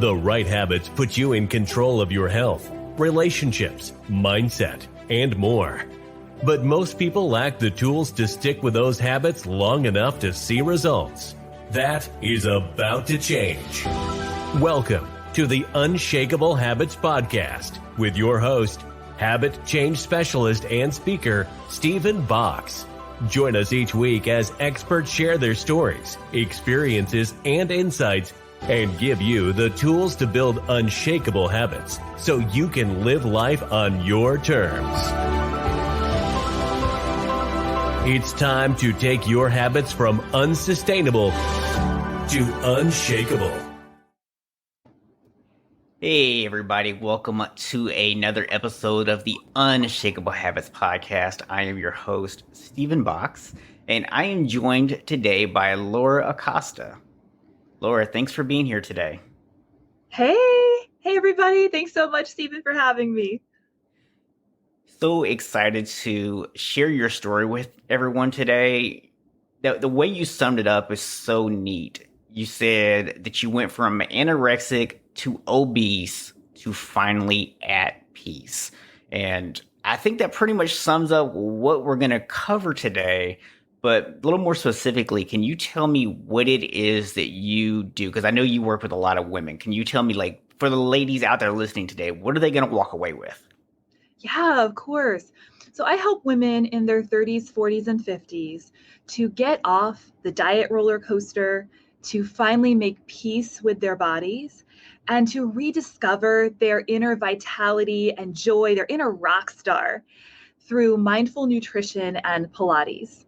The right habits put you in control of your health, relationships, mindset, and more. But most people lack the tools to stick with those habits long enough to see results. That is about to change. Welcome to the Unshakable Habits Podcast with your host, habit change specialist and speaker, Stephen Box. Join us each week as experts share their stories, experiences, and insights, and give you the tools to build unshakable habits so you can live life on your terms. It's time to take your habits from unsustainable to unshakable. Hey everybody, welcome to another episode of the Unshakable Habits Podcast. I am your host, Stephen Box, and I am joined today by Laura Acosta. Laura, thanks for being here today. Hey everybody. Thanks so much, Stephen, for having me. So excited to share your story with everyone today. The way you summed it up is so neat. You said that you went from anorexic to obese to finally at peace. And I think that pretty much sums up what we're going to cover today. But a little more specifically, can you tell me what it is that you do? Because I know you work with a lot of women. Can you tell me, like, for the ladies out there listening today, what are they going to walk away with? Yeah, of course. So I help women in their 30s, 40s, and 50s to get off the diet roller coaster, to finally make peace with their bodies, and to rediscover their inner vitality and joy, their inner rock star, through mindful nutrition and Pilates.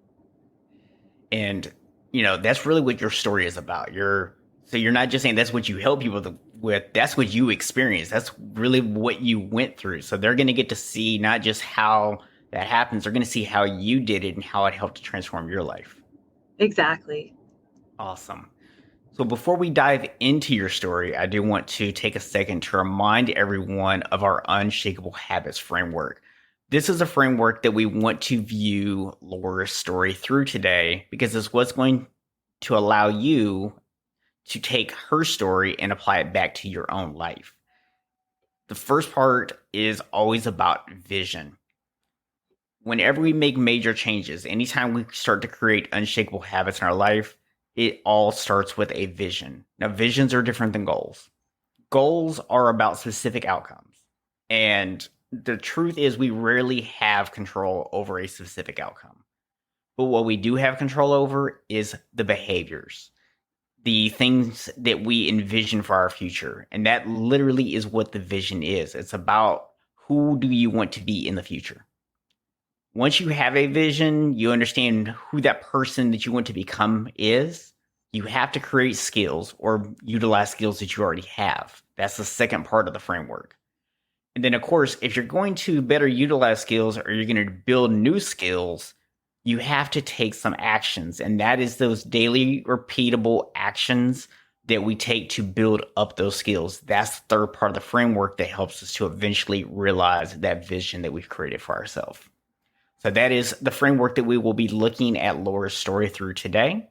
And, you know, that's really what your story is about. So you're not just saying that's what you help people with, that's what you experience. That's really what you went through. So they're going to get to see not just how that happens, they're going to see how you did it and how it helped to transform your life. Exactly. Awesome. So before we dive into your story, I do want to take a second to remind everyone of our Unshakable Habits framework. This is a framework that we want to view Laura's story through today because it's what's going to allow you to take her story and apply it back to your own life. The first part is always about vision. Whenever we make major changes, anytime we start to create unshakable habits in our life, it all starts with a vision. Now, visions are different than goals. Goals are about specific outcomes. And the truth is we rarely have control over a specific outcome. But what we do have control over is the behaviors, the things that we envision for our future. And that literally is what the vision is. It's about who do you want to be in the future. Once you have a vision, you understand who that person that you want to become is. You have to create skills or utilize skills that you already have. That's the second part of the framework. And then, of course, if you're going to better utilize skills or you're going to build new skills, you have to take some actions. And that is those daily repeatable actions that we take to build up those skills. That's the third part of the framework that helps us to eventually realize that vision that we've created for ourselves. So that is the framework that we will be looking at Laura's story through today.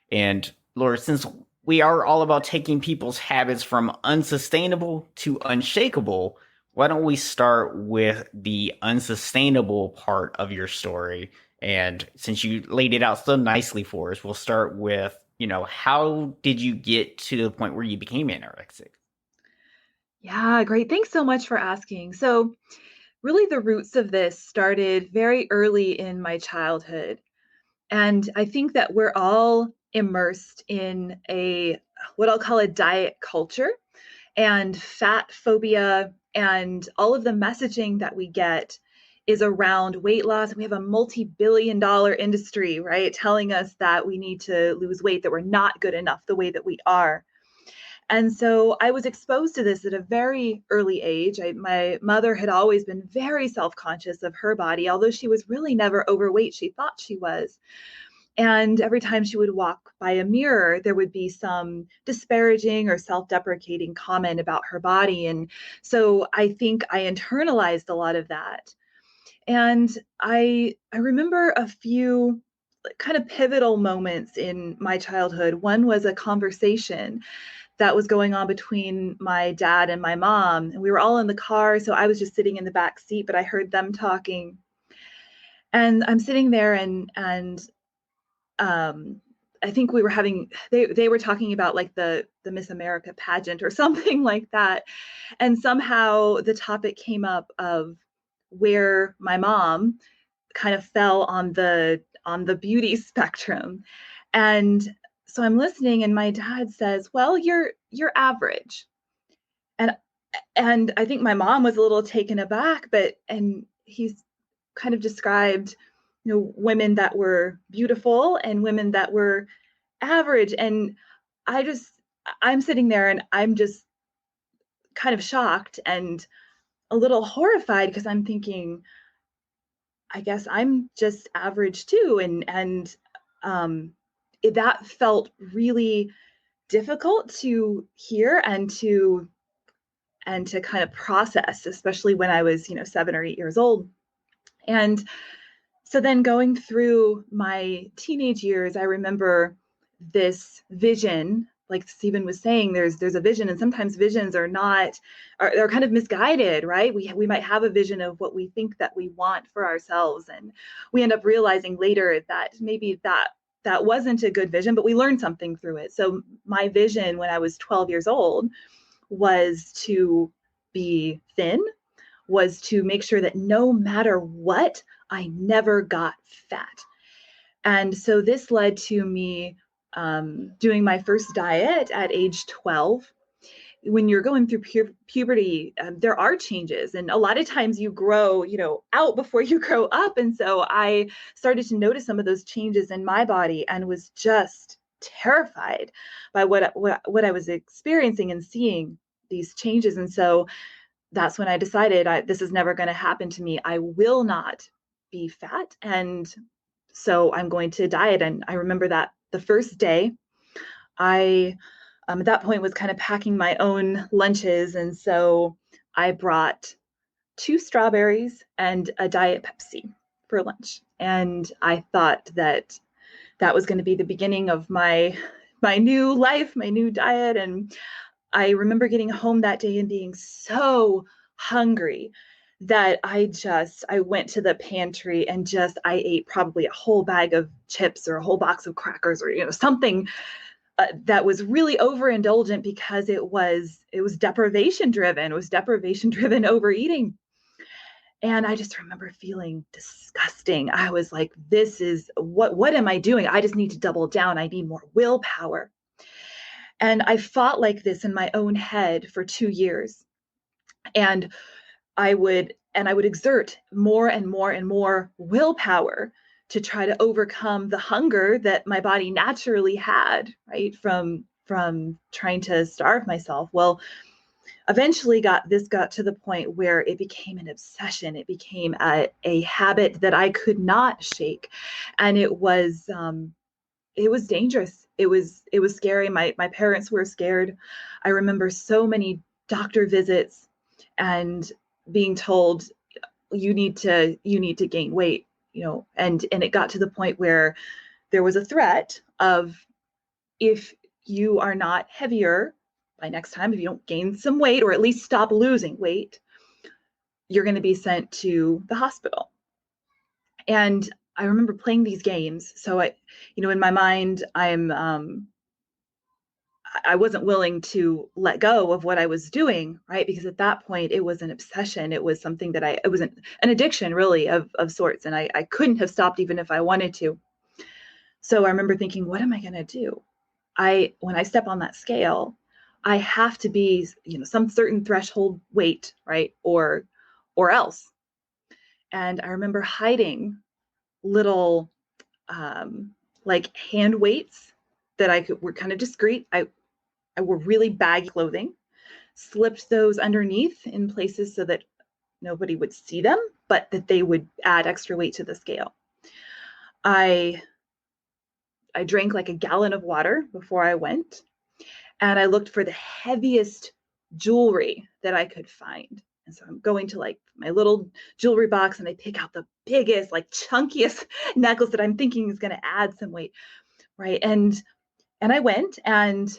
And Laura, since we are all about taking people's habits from unsustainable to unshakable, why don't we start with the unsustainable part of your story? And since you laid it out so nicely for us, we'll start with, how did you get to the point where you became anorexic? Yeah, great. Thanks so much for asking. So really, the roots of this started very early in my childhood. And I think that we're all immersed in what I'll call a diet culture and fat phobia, and all of the messaging that we get is around weight loss. We have a multi-billion-dollar industry, right, telling us that we need to lose weight, that we're not good enough the way that we are. And so I was exposed to this at a very early age. My mother had always been very self-conscious of her body, although she was really never overweight. She thought she was. And every time she would walk by a mirror, there would be some disparaging or self-deprecating comment about her body. And so I think I internalized a lot of that. And I remember a few kind of pivotal moments in my childhood. One was a conversation that was going on between my dad and my mom, and we were all in the car, so I was just sitting in the back seat, but I heard them talking. And I'm sitting there, and um I think we were having they were talking about like the Miss America pageant or something like that. And somehow the topic came up of where my mom kind of fell on the beauty spectrum. And so I'm listening, and my dad says, "Well, you're average." And I think my mom was a little taken aback, but and he's kind of described, women that were beautiful and women that were average. And I just I'm sitting there, and I'm just kind of shocked and a little horrified, because I'm thinking, I guess I'm just average too. Um, that felt really difficult to hear and to kind of process, especially when I was, 7 or 8 years old. And so then going through my teenage years, I remember this vision, like Stephen was saying, there's a vision, and sometimes visions are kind of misguided, right? We might have a vision of what we think that we want for ourselves, and we end up realizing later that maybe that wasn't a good vision, but we learned something through it. So my vision when I was 12 years old was to be thin, was to make sure that no matter what, I never got fat. And so this led to me doing my first diet at age 12. When you're going through puberty, there are changes, and a lot of times you grow, out before you grow up. And so I started to notice some of those changes in my body, and was just terrified by what I was experiencing and seeing these changes. And so that's when I decided, this is never going to happen to me. I will not be fat. And so I'm going to diet. And I remember that the first day, I, at that point, was kind of packing my own lunches. And so I brought 2 strawberries and a Diet Pepsi for lunch. And I thought that that was going to be the beginning of my new life, my new diet. And I remember getting home that day and being so hungry that I went to the pantry and I ate probably a whole bag of chips or a whole box of crackers, or something that was really overindulgent, because it was deprivation driven. It was deprivation driven overeating. And I just remember feeling disgusting. I was like, this is what am I doing? I just need to double down. I need more willpower. And I fought like this in my own head for 2 years. And I would exert more and more and more willpower to try to overcome the hunger that my body naturally had, right? From trying to starve myself. Well, eventually got to the point where it became an obsession. It became a habit that I could not shake. And it was dangerous. It was scary. My parents were scared. I remember so many doctor visits and being told, you need to gain weight, and it got to the point where there was a threat of, if you are not heavier by next time, if you don't gain some weight or at least stop losing weight, you're going to be sent to the hospital. And I remember playing these games. So in my mind, I wasn't willing to let go of what I was doing, right? Because at that point, it was an obsession. It was something that it was an addiction, really, of sorts. And I couldn't have stopped even if I wanted to. So I remember thinking, what am I going to do? When I step on that scale, I have to be, some certain threshold weight, right? Or else. And I remember hiding little like hand weights that were kind of discreet. I wore really baggy clothing, slipped those underneath in places so that nobody would see them, but that they would add extra weight to the scale. I drank like a gallon of water before I went, and I looked for the heaviest jewelry that I could find. And so I'm going to like my little jewelry box and I pick out the biggest, like chunkiest necklace that I'm thinking is going to add some weight. Right. And I went and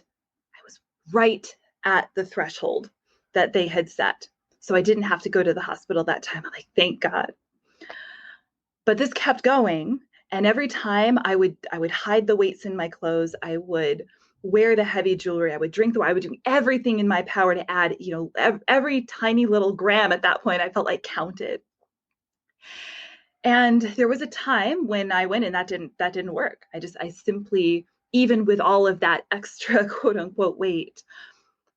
I was right at the threshold that they had set. So I didn't have to go to the hospital that time. I'm like, thank God. But this kept going. And every time I would hide the weights in my clothes, I would wear the heavy jewelry, I would drink the wine, I would do everything in my power to add, every tiny little gram at that point I felt like counted. And there was a time when I went and that didn't work. I simply, even with all of that extra quote unquote weight,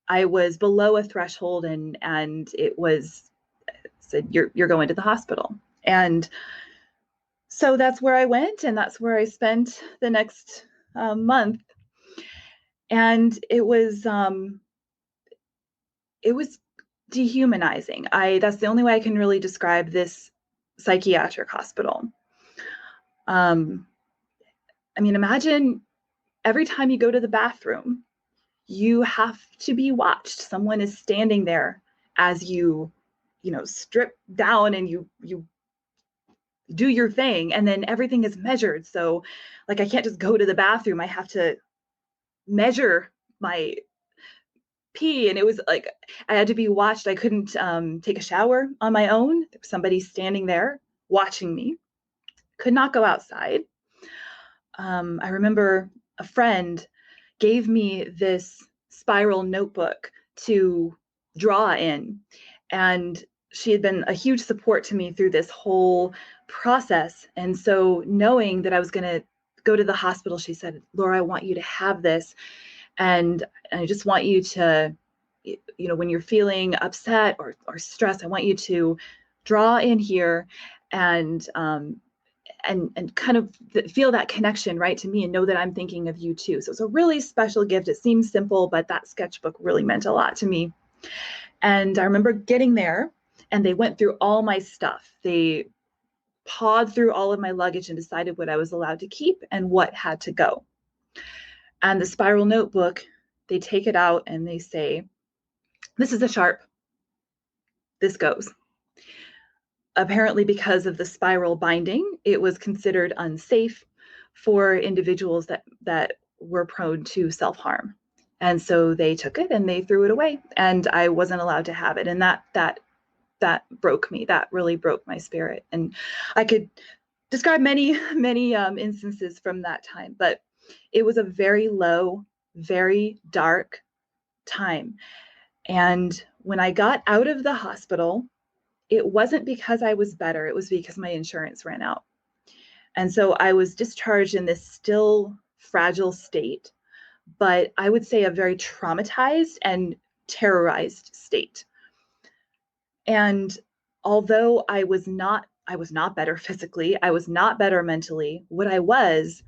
I was below a threshold and it was said, you're going to the hospital. And so that's where I went and that's where I spent the next month. And it was dehumanizing. That's the only way I can really describe this psychiatric hospital. I mean, imagine every time you go to the bathroom, you have to be watched. Someone is standing there as you strip down and you do your thing, and then everything is measured. So like, I can't just go to the bathroom. I have to measure my pee, and it was like I had to be watched. I couldn't take a shower on my own. There was somebody standing there watching me. Could not go outside. I remember a friend gave me this spiral notebook to draw in, and she had been a huge support to me through this whole process. And so knowing that I was going to go to the hospital, she said, Laura, I want you to have this. And I just want you to, when you're feeling upset or stressed, I want you to draw in here and kind of feel that connection right to me and know that I'm thinking of you too. So it's a really special gift. It seems simple, but that sketchbook really meant a lot to me. And I remember getting there and they went through all my stuff. They pawed through all of my luggage and decided what I was allowed to keep and what had to go. And the spiral notebook, they take it out and they say, this is a sharp. This goes. Apparently, because of the spiral binding, it was considered unsafe for individuals that were prone to self-harm. And so they took it and they threw it away, and I wasn't allowed to have it. And that broke me. That really broke my spirit. And I could describe many instances from that time, but it was a very low, very dark time. And when I got out of the hospital, it wasn't because I was better. It was because my insurance ran out. And so I was discharged in this still fragile state, but I would say a very traumatized and terrorized state. And although I was not better physically, I was not better mentally, what I was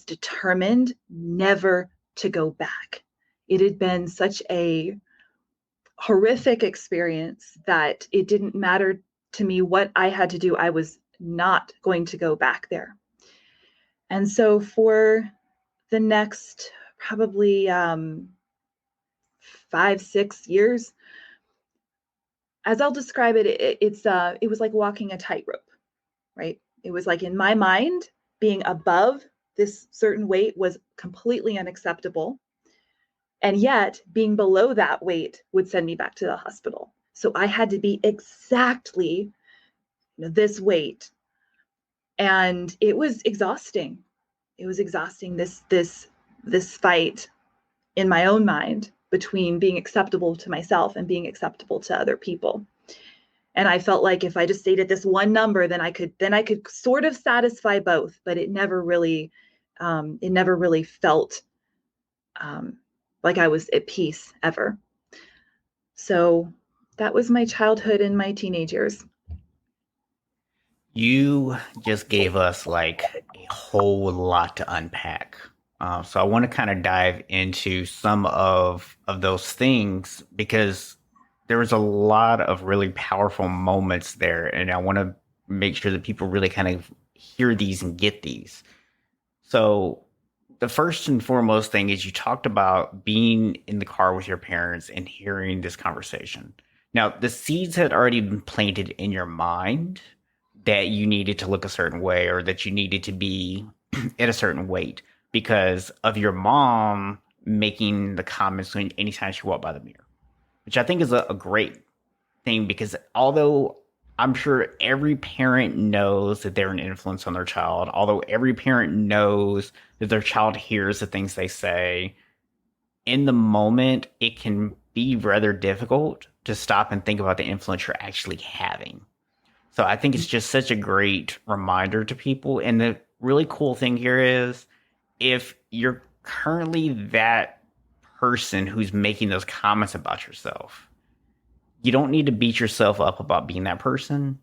determined never to go back. It had been such a horrific experience that it didn't matter to me what I had to do. I was not going to go back there. And so for the next probably 5-6 years, as I'll describe it, it was like walking a tightrope, right? It was like in my mind, being above this certain weight was completely unacceptable. And yet being below that weight would send me back to the hospital. So I had to be exactly this weight. And it was exhausting. It was exhausting, this fight in my own mind between being acceptable to myself and being acceptable to other people. And I felt like if I just stayed at this one number, then I could sort of satisfy both, but it never really felt like I was at peace ever. So that was my childhood and my teenage years. You just gave us like a whole lot to unpack. So I want to kind of dive into some of those things because there was a lot of really powerful moments there, and I want to make sure that people really kind of hear these and get these. So the first and foremost thing is you talked about being in the car with your parents and hearing this conversation. Now, the seeds had already been planted in your mind that you needed to look a certain way or that you needed to be at a certain weight because of your mom making the comments anytime she walked by the mirror, which I think is a great thing because although I'm sure every parent knows that they're an influence on their child, although every parent knows that their child hears the things they say, in the moment, it can be rather difficult to stop and think about the influence you're actually having. So I think it's just such a great reminder to people. And the really cool thing here is if you're currently that person who's making those comments about yourself, you don't need to beat yourself up about being that person.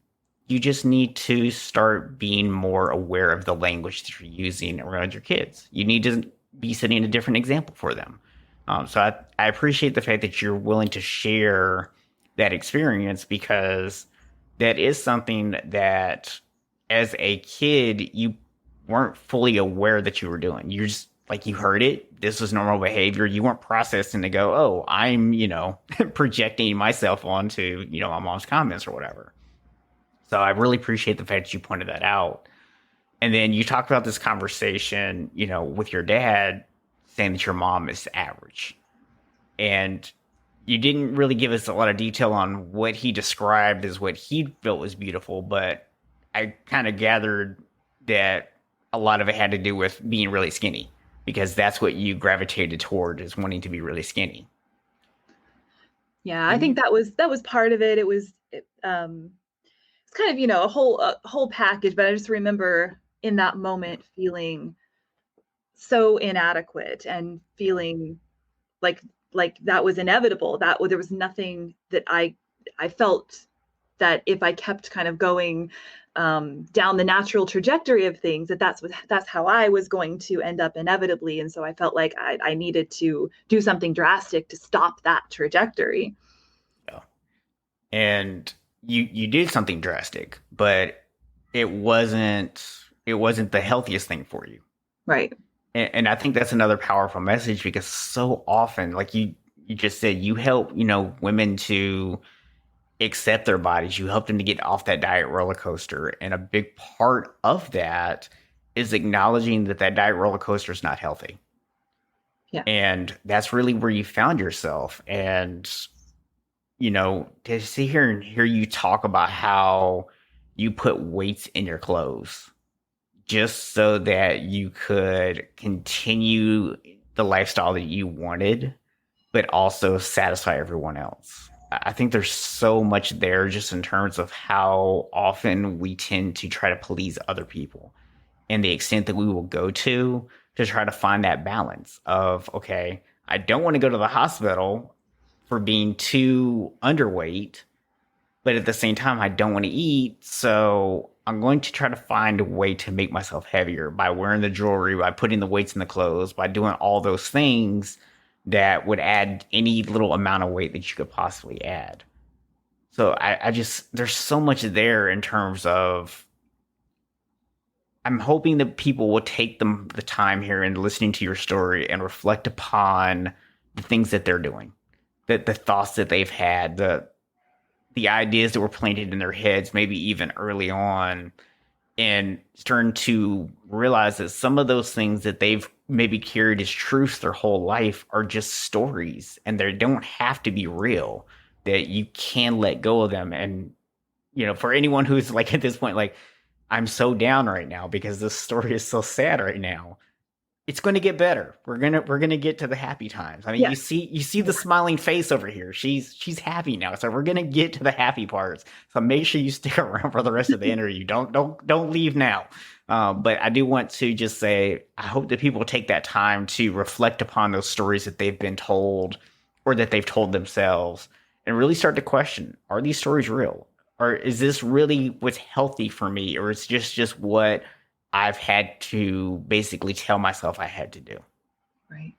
You just need to start being more aware of the language that you're using around your kids. You need to be setting a different example for them. So I appreciate the fact that you're willing to share that experience because that is something that as a kid, you weren't fully aware that you were doing. You're just like, you heard it. This was normal behavior. You weren't processing to go, oh, I'm, projecting myself onto, my mom's comments or whatever. So I really appreciate the fact that you pointed that out. And then you talked about this conversation, with your dad saying that your mom is average. And you didn't really give us a lot of detail on what he described as what he felt was beautiful, but I kind of gathered that a lot of it had to do with being really skinny because that's what you gravitated toward is wanting to be really skinny. Yeah, I think that was part of it. It's kind of, a whole package, but I just remember in that moment feeling so inadequate and feeling like that was inevitable. That there was nothing that I felt that if I kept kind of going down the natural trajectory of things, that's how I was going to end up inevitably. And so I felt like I needed to do something drastic to stop that trajectory. Yeah. And you did something drastic, but it wasn't the healthiest thing for you. Right. And I think that's another powerful message because so often, like you just said, you help, women to accept their bodies. You help them to get off that diet roller coaster. And a big part of that is acknowledging that diet roller coaster is not healthy. Yeah. And that's really where you found yourself. And, to sit here and hear you talk about how you put weights in your clothes just so that you could continue the lifestyle that you wanted, but also satisfy everyone else. I think there's so much there just in terms of how often we tend to try to please other people and the extent that we will go to try to find that balance of, okay, I don't want to go to the hospital for being too underweight, but at the same time, I don't want to eat. So I'm going to try to find a way to make myself heavier by wearing the jewelry, by putting the weights in the clothes, by doing all those things that would add any little amount of weight that you could possibly add. So I just, there's so much there in terms of, I'm hoping that people will take the time here and listening to your story and reflect upon the things that they're doing, that the thoughts that they've had, the ideas that were planted in their heads, maybe even early on, and starting to realize that some of those things that they've maybe carried as truths their whole life are just stories and they don't have to be real, that you can let go of them. And, for anyone who's like at this point, like, I'm so down right now because this story is so sad right now. It's going to get better. We're gonna get to the happy times. I mean, Yes. you see the smiling face over here. She's happy now. So we're gonna get to the happy parts. So make sure you stick around for the rest of the interview. Don't leave now. But I do want to just say I hope that people take that time to reflect upon those stories that they've been told or that they've told themselves and really start to question: are these stories real? Or is this really what's healthy for me? Or it's just what I've had to basically tell myself I had to do. Right.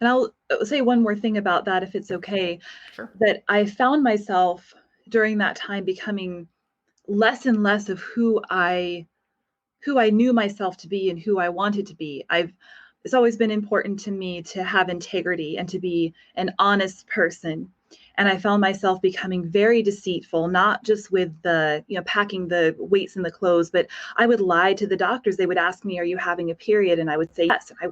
And I'll say one more thing about that, if it's okay, Sure. that I found myself during that time becoming less and less of who I knew myself to be and who I wanted to be. It's always been important to me to have integrity and to be an honest person. And I found myself becoming very deceitful, not just with the, packing the weights in the clothes, but I would lie to the doctors. They would ask me, "Are you having a period?" And I would say, "Yes." I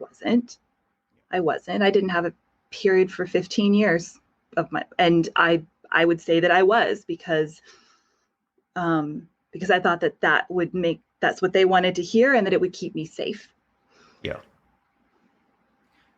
wasn't. I didn't have a period for 15 years and I would say that I was because I thought that would that's what they wanted to hear and that it would keep me safe. Yeah.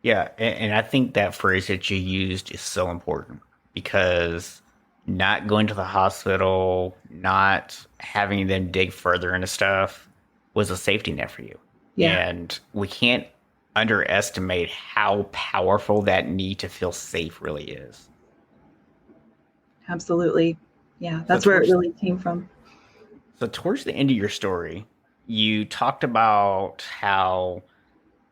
Yeah. And I think that phrase that you used is so important because not going to the hospital, not having them dig further into stuff was a safety net for you. Yeah, And we can't underestimate how powerful that need to feel safe really is. absolutely. Yeah, So that's where it towards really came from. so towards the end of your story, you talked about how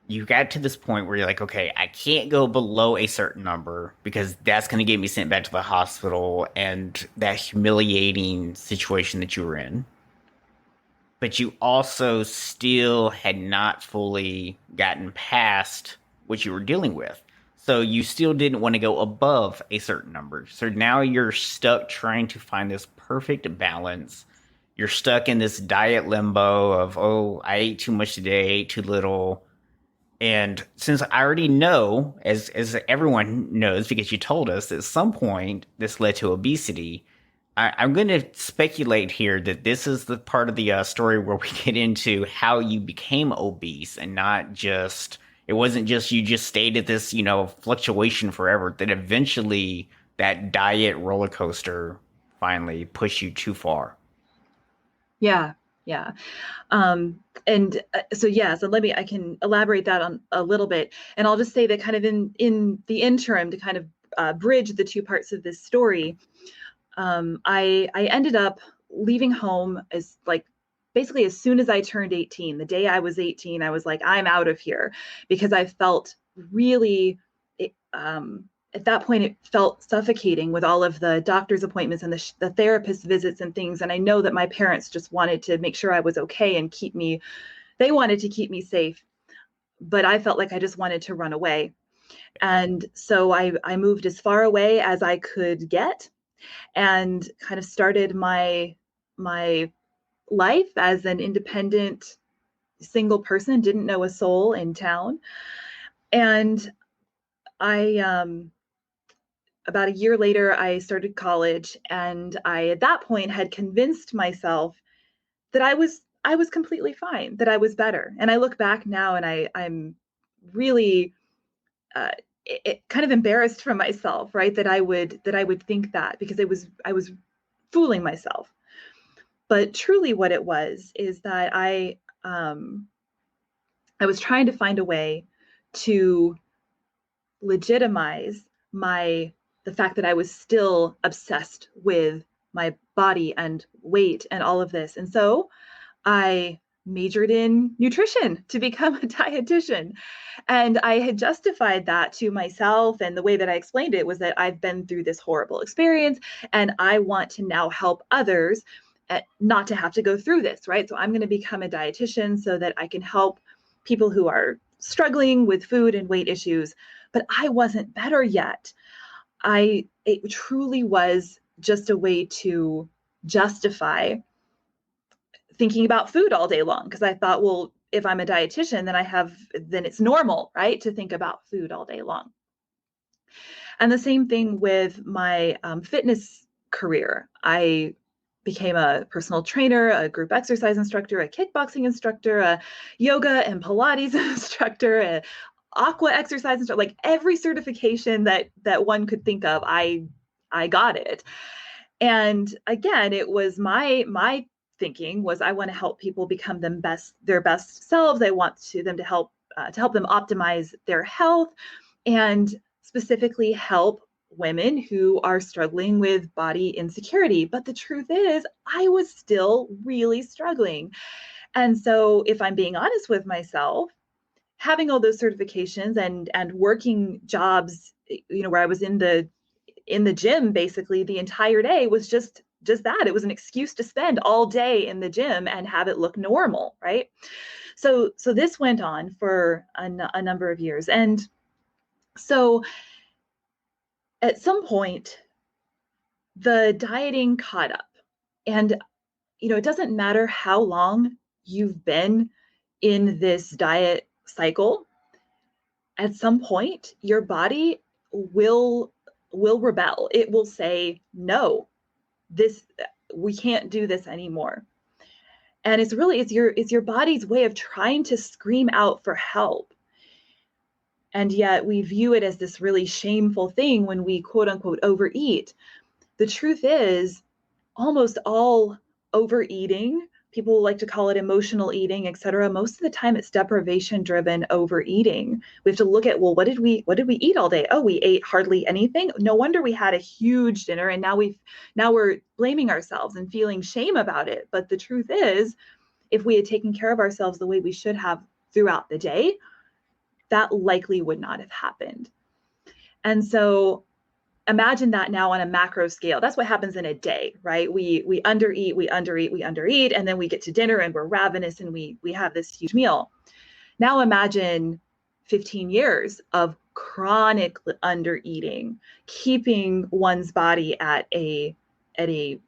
you got to this point where you're like, okay, I can't go below a certain number because that's going to get me sent back to the hospital and that humiliating situation that you were in. But you also still had not fully gotten past what you were dealing with. So you still didn't want to go above a certain number. So now you're stuck trying to find this perfect balance. You're stuck in this diet limbo of, oh, I ate too much today, I ate too little. And since I already know, as everyone knows, because you told us at some point this led to obesity, I'm going to speculate here that this is the part of the story where we get into how you became obese, and not just it wasn't just you just stayed at this fluctuation forever. That eventually that diet roller coaster finally pushed you too far. Yeah, yeah. And so yeah, so I can elaborate that on a little bit, and I'll just say that kind of in the interim to kind of bridge the two parts of this story. I ended up leaving home as like basically as soon as I turned 18. The day I was 18, I was like, I'm out of here because I felt really at that point it felt suffocating with all of the doctor's appointments and the therapist visits and things. And I know that my parents just wanted to make sure I was okay and they wanted to keep me safe, but I felt like I just wanted to run away. And so I moved as far away as I could get and kind of started my life as an independent single person, didn't know a soul in town. And I about a year later I started college, and I at that point had convinced myself that I was completely fine, that I was better. And I look back now and I'm really uh, kind of embarrassed for myself, right? That I would think that, because I was fooling myself. But truly what it was is that I was trying to find a way to legitimize my the fact that I was still obsessed with my body and weight and all of this. And so I majored in nutrition to become a dietitian. And I had justified that to myself. And the way that I explained it was that I've been through this horrible experience and I want to now help others not to have to go through this, right? So I'm going to become a dietitian so that I can help people who are struggling with food and weight issues. But I wasn't better yet. It truly was just a way to justify thinking about food all day long, because I thought, well, if I'm a dietitian, then it's normal, right, to think about food all day long. And the same thing with my fitness career. I became a personal trainer, a group exercise instructor, a kickboxing instructor, a yoga and Pilates instructor, a aqua exercise instructor, like every certification that one could think of, I got it. And again, it was my thinking was I want to help people become their best selves. I want them to help them optimize their health, and specifically help women who are struggling with body insecurity. But the truth is, I was still really struggling. And so, if I'm being honest with myself, having all those certifications and working jobs, where I was in the gym basically the entire day, was just that. It was an excuse to spend all day in the gym and have it look normal, right? So this went on for a number of years. And so at some point, the dieting caught up. And, it doesn't matter how long you've been in this diet cycle, at some point your body will rebel. It will say, no, this, we can't do this anymore. And it's your body's way of trying to scream out for help. And yet we view it as this really shameful thing when we quote unquote overeat. The truth is, almost all overeating, people like to call it emotional eating, etc. Most of the time it's deprivation driven overeating. We have to look at, well, what did we eat all day? Oh, we ate hardly anything. No wonder we had a huge dinner, and now we're blaming ourselves and feeling shame about it. But the truth is, if we had taken care of ourselves the way we should have throughout the day, that likely would not have happened. And so imagine that now on a macro scale. That's what happens in a day, right? We undereat, and then we get to dinner and we're ravenous and we have this huge meal. Now imagine 15 years of chronic undereating, keeping one's body at a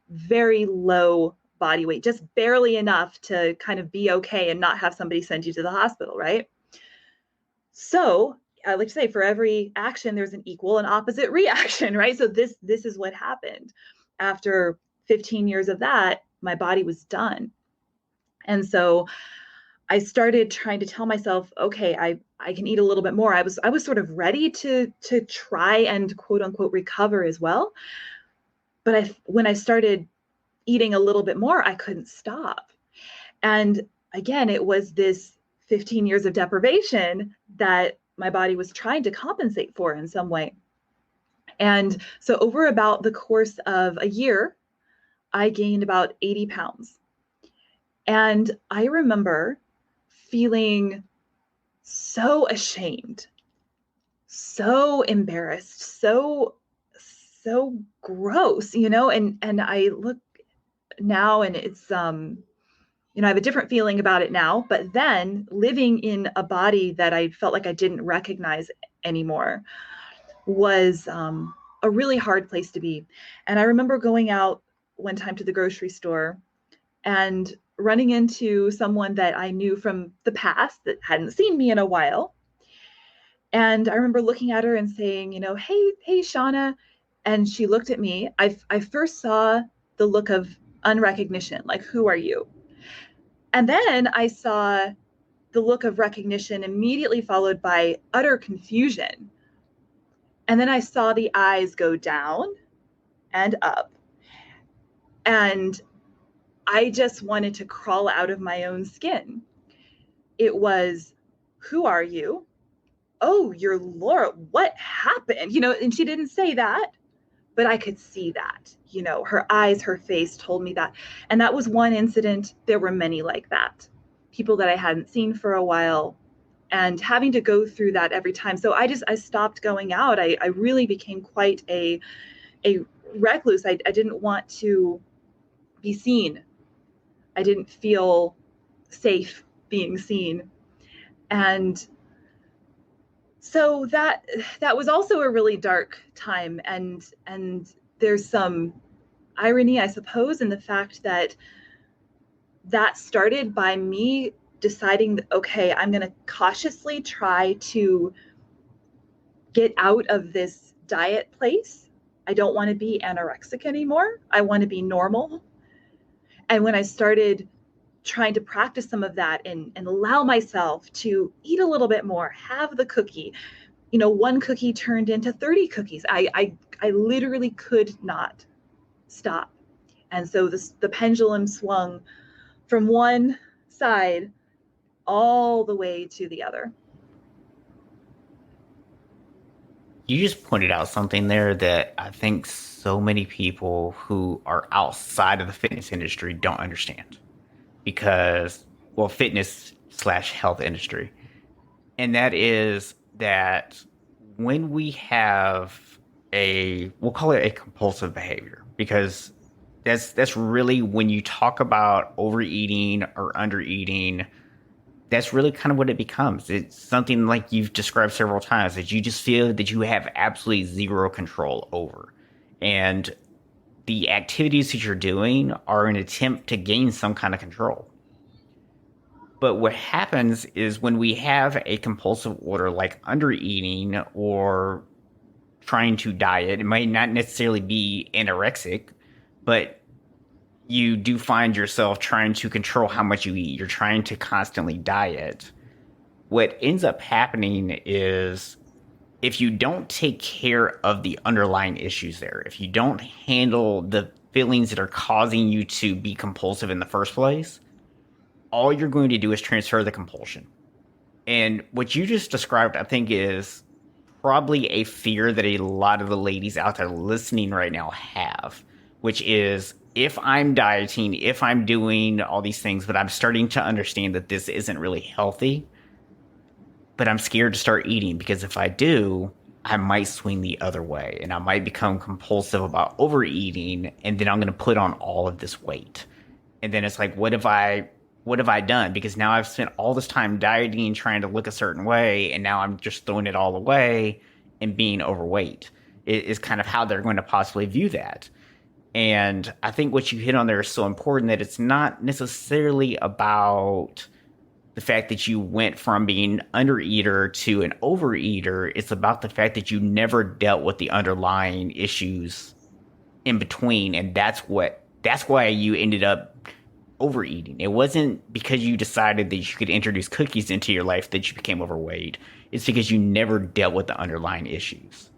very low body weight, just barely enough to kind of be okay and not have somebody send you to the hospital, right? So I like to say, for every action, there's an equal and opposite reaction, right? So this is what happened. After 15 years of that, my body was done. And so I started trying to tell myself, okay, I can eat a little bit more. I was sort of ready to try and quote unquote recover as well. But when I started eating a little bit more, I couldn't stop. And again, it was this 15 years of deprivation that my body was trying to compensate for in some way. And so over about the course of a year, I gained about 80 pounds. And I remember feeling so ashamed, so embarrassed, so gross, and I look now and it's I have a different feeling about it now, but then living in a body that I felt like I didn't recognize anymore was a really hard place to be. And I remember going out one time to the grocery store and running into someone that I knew from the past that hadn't seen me in a while. And I remember looking at her and saying, hey, Shauna. And she looked at me. I first saw the look of unrecognition, like, who are you? And then I saw the look of recognition immediately followed by utter confusion. And then I saw the eyes go down and up. And I just wanted to crawl out of my own skin. It was, who are you? Oh, you're Laura. What happened? And she didn't say that, but I could see that. Her eyes, her face told me that. And that was one incident. There were many like that. People that I hadn't seen for a while and having to go through that every time. So I stopped going out. I really became quite a recluse. I didn't want to be seen. I didn't feel safe being seen. And so that was also a really dark time, and there's some irony, I suppose, in the fact that started by me deciding that, okay, I'm going to cautiously try to get out of this diet place. I don't want to be anorexic anymore. I want to be normal. And when I started trying to practice some of that and allow myself to eat a little bit more, have the cookie, one cookie turned into 30 cookies. I literally could not stop. And so the pendulum swung from one side all the way to the other. You just pointed out something there that I think so many people who are outside of the fitness industry don't understand. Because, well, fitness/health industry. And that is that when we have we'll call it a compulsive behavior, because that's really, when you talk about overeating or undereating, that's really kind of what it becomes. It's something like you've described several times, that you just feel that you have absolutely zero control over. And the activities that you're doing are an attempt to gain some kind of control. But what happens is when we have a compulsive order like undereating or trying to diet, it might not necessarily be anorexic, but you do find yourself trying to control how much you eat. You're trying to constantly diet. What ends up happening is if you don't take care of the underlying issues there, if you don't handle the feelings that are causing you to be compulsive in the first place, all you're going to do is transfer the compulsion. And what you just described, I think, is probably a fear that a lot of the ladies out there listening right now have, which is if I'm dieting, if I'm doing all these things, but I'm starting to understand that this isn't really healthy, but I'm scared to start eating because if I do, I might swing the other way and I might become compulsive about overeating, and then I'm going to put on all of this weight. And then it's like, what have I done? Because now I've spent all this time dieting and trying to look a certain way, and now I'm just throwing it all away and being overweight. It is kind of how they're going to possibly view that. And I think what you hit on there is so important, that it's not necessarily about the fact that you went from being undereater to an overeater. It's about the fact that you never dealt with the underlying issues in between. And that's why you ended up overeating. It wasn't because you decided that you could introduce cookies into your life that you became overweight. It's because you never dealt with the underlying issues.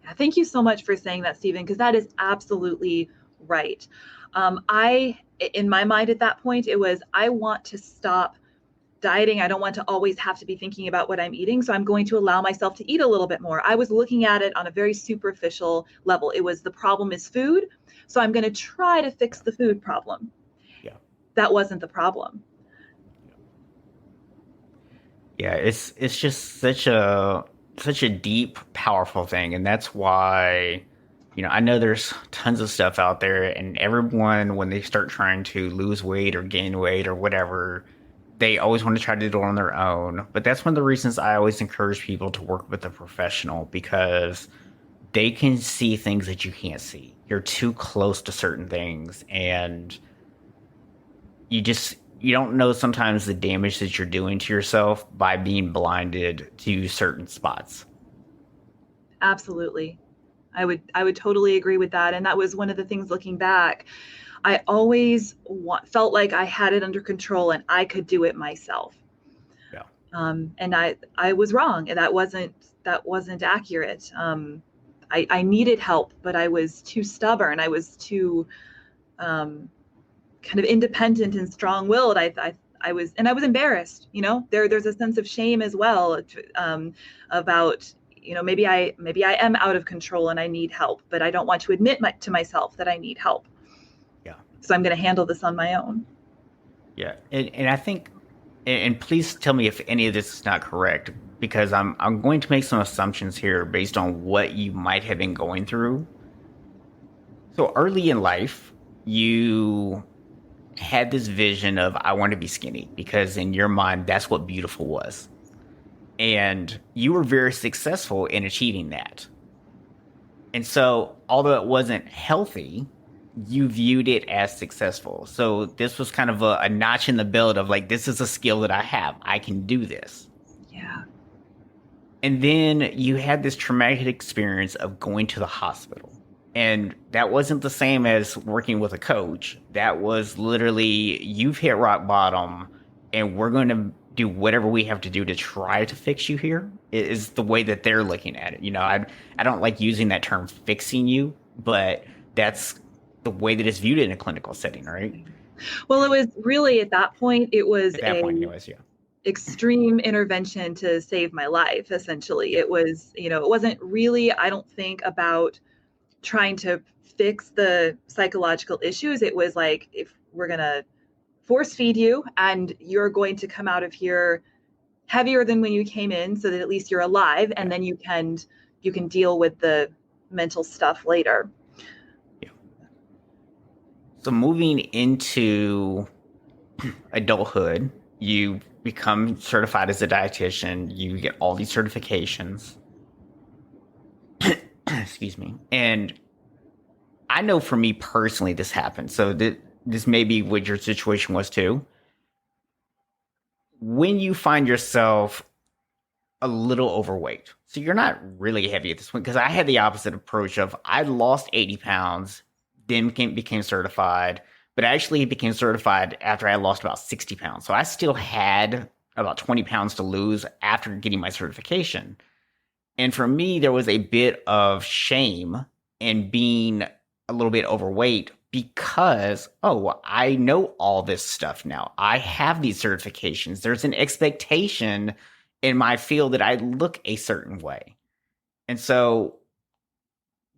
Yeah, thank you so much for saying that, Stephen, because that is absolutely right. In my mind at that point, it was, I want to stop dieting. I don't want to always have to be thinking about what I'm eating. So I'm going to allow myself to eat a little bit more. I was looking at it on a very superficial level. It was, the problem is food. So I'm going to try to fix the food problem. Yeah. That wasn't the problem. Yeah, it's just such a deep, powerful thing. And that's why, I know there's tons of stuff out there, and everyone, when they start trying to lose weight or gain weight or whatever, they always want to try to do it on their own. But that's one of the reasons I always encourage people to work with a professional, because they can see things that you can't see. You're too close to certain things, and you don't know sometimes the damage that you're doing to yourself by being blinded to certain spots. Absolutely. I would totally agree with that. And that was one of the things looking back. I always felt like I had it under control and I could do it myself. Yeah. And I was wrong, and that wasn't accurate. I needed help, but I was too stubborn. I was too kind of independent and strong-willed. I was embarrassed. There's a sense of shame as well, about, maybe I am out of control and I need help, but I don't want to admit to myself that I need help. Yeah. So I'm going to handle this on my own. Yeah. And I think, and please tell me if any of this is not correct, because I'm going to make some assumptions here based on what you might have been going through. So early in life, you had this vision of, I want to be skinny, because in your mind, that's what beautiful was. And you were very successful in achieving that. And so, although it wasn't healthy, you viewed it as successful. So this was kind of a notch in the belt of like, this is a skill that I have. I can do this. Yeah. And then you had this traumatic experience of going to the hospital. And that wasn't the same as working with a coach. That was literally, you've hit rock bottom, and we're going to do whatever we have to do to try to fix you here, is the way that they're looking at it. I don't like using that term fixing you, but that's the way that it's viewed in a clinical setting, right? Well, it was really, at that point, it was anyways, yeah. Extreme intervention to save my life, essentially. Yeah. It was, it wasn't really, I don't think, about trying to fix the psychological issues. It was like, if we're going to force feed you and you're going to come out of here heavier than when you came in, so that at least you're alive, and then you can deal with the mental stuff later. Yeah. So moving into adulthood, you become certified as a dietitian, you get all these certifications. Excuse me. And I know for me personally, this happened. So this may be what your situation was too. When you find yourself a little overweight, so you're not really heavy at this point, because I had the opposite approach of I lost 80 pounds, then became certified, but I actually became certified after I lost about 60 pounds. So I still had about 20 pounds to lose after getting my certification. And for me, there was a bit of shame in being a little bit overweight because, oh, well, I know all this stuff now. I have these certifications. There's an expectation in my field that I look a certain way. And so,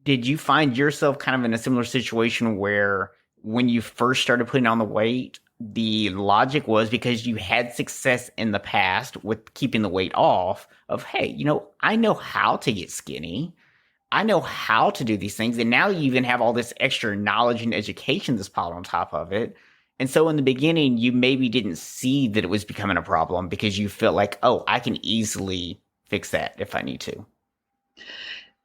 did you find yourself kind of in a similar situation where when you first started putting on the weight, the logic was because you had success in the past with keeping the weight off of, hey, I know how to get skinny. I know how to do these things. And now you even have all this extra knowledge and education that's piled on top of it. And so in the beginning, you maybe didn't see that it was becoming a problem because you felt like, oh, I can easily fix that if I need to.